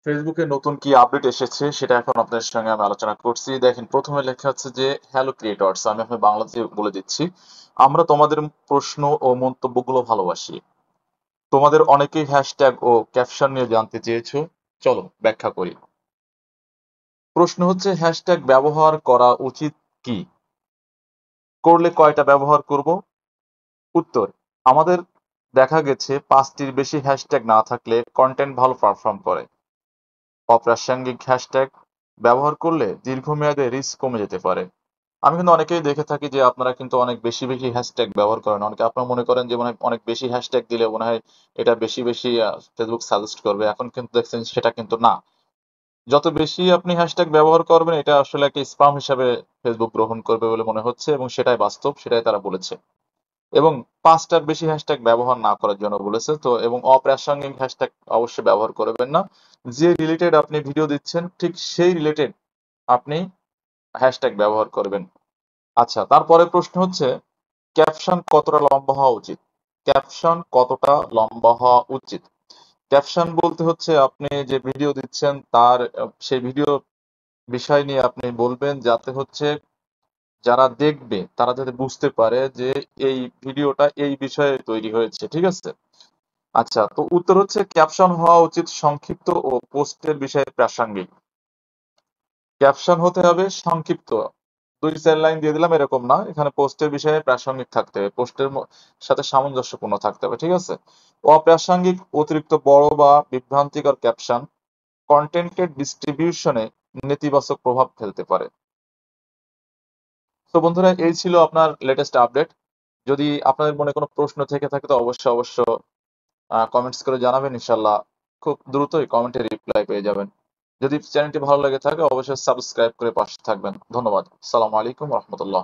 ফেসবুকে নতুন কি আপডেট এসেছে সেটা এখন আপনাদের সঙ্গে আমি আলোচনা করছি। দেখেন, প্রথমে লেখা আছে যে হ্যালো ক্রিয়েটর্স, আমি আপনার বাংলাতে বলে দিচ্ছি। আমরা তোমাদের প্রশ্ন ও মন্তব্যগুলো ভালোবাসি। তোমাদের অনেকেই হ্যাশট্যাগ ও ক্যাপশন নিয়ে জানতে চেয়েছো, চলো ব্যাখ্যা করি। প্রশ্ন হচ্ছে, হ্যাশট্যাগ ব্যবহার করা উচিত কি, করলে কয়টা ব্যবহার করব? উত্তর, আমাদের দেখা গেছে 5টির বেশি হ্যাশট্যাগ না থাকলে কন্টেন্ট ভালো পারফর্ম করে। অপ্রাসঙ্গিক হ্যাশট্যাগ ব্যবহার করলে দীর্ঘমেয়াদে রিস্ক কমে যেতে পারে। আমি কিন্তু অনেকেই দেখে থাকি যে আপনারা কিন্তু অনেক বেশি বেশি হ্যাশট্যাগ ব্যবহার করেন। অনেকে আপনারা মনে করেন যে মনে হয় অনেক বেশি হ্যাশট্যাগ দিলে মনে হয় এটা বেশি বেশি ফেসবুক সাজেস্ট করবে। এখন কিন্তু দেখছেন সেটা কিন্তু না। যত বেশি আপনি হ্যাশট্যাগ ব্যবহার করবেন, এটা আসলে একটা স্পাম হিসাবে ফেসবুক গ্রহণ করবে বলে মনে হচ্ছে, এবং সেটাই বাস্তব, সেটাই তারা বলেছে। এবং 5টার বেশি হ্যাশট্যাগ ব্যবহার না করার জন্য বলেছে তো। এবং অপ্রাসঙ্গিক হ্যাশট্যাগ অবশ্যই ব্যবহার করবেন না। যে রিলেটেড আপনি ভিডিও দিচ্ছেন ঠিক সেই রিলেটেড আপনি হ্যাশট্যাগ ব্যবহার করবেন। আচ্ছা, তারপরে প্রশ্ন হচ্ছে, ক্যাপশন কতটা লম্বা হওয়া উচিত? ক্যাপশন কতটা লম্বা হওয়া উচিত? ক্যাপশন বলতে হচ্ছে আপনি যে ভিডিও দিচ্ছেন তার সেই ভিডিও বিষয় নিয়ে আপনি বলবেন, যাতে হচ্ছে যারা দেখবে তারা যাতে বুঝতে পারে যে এই ভিডিওটা এই বিষয়ে তৈরি হয়েছে, ঠিক আছে? আচ্ছা, তো উত্তর হচ্ছে ক্যাপশন হওয়া উচিত সংক্ষিপ্ত ও পোস্টের বিষয়ে প্রাসঙ্গিক। ক্যাপশন হতে হবে সংক্ষিপ্ত, 2-4 লাইন দিয়ে দিলাম এরকম না। এখানে পোস্টের বিষয়ে প্রাসঙ্গিক থাকতে হবে, পোস্টের সাথে সামঞ্জস্যপূর্ণ থাকতে হবে, ঠিক আছে? অপ্রাসঙ্গিক, অতিরিক্ত বড় বা বিভ্রান্তিকর ক্যাপশন কন্টেন্টের ডিস্ট্রিবিউশনে নেতিবাচক প্রভাব ফেলতে পারে। তো বন্ধুরা, এই ছিল আপনার লেটেস্ট আপডেট। যদি আপনাদের মনে কোনো প্রশ্ন থেকে থাকে তো অবশ্য কমেন্টস করে জানাবেন, ইনশাল্লাহ খুব দ্রুতই কমেন্টে রিপ্লাই পেয়ে যাবেন। যদি চ্যানেলটি ভালো লেগে থাকে অবশ্যই সাবস্ক্রাইব করে পাশে থাকবেন। ধন্যবাদ। আসসালামু আলাইকুম রহমতুল্লাহ।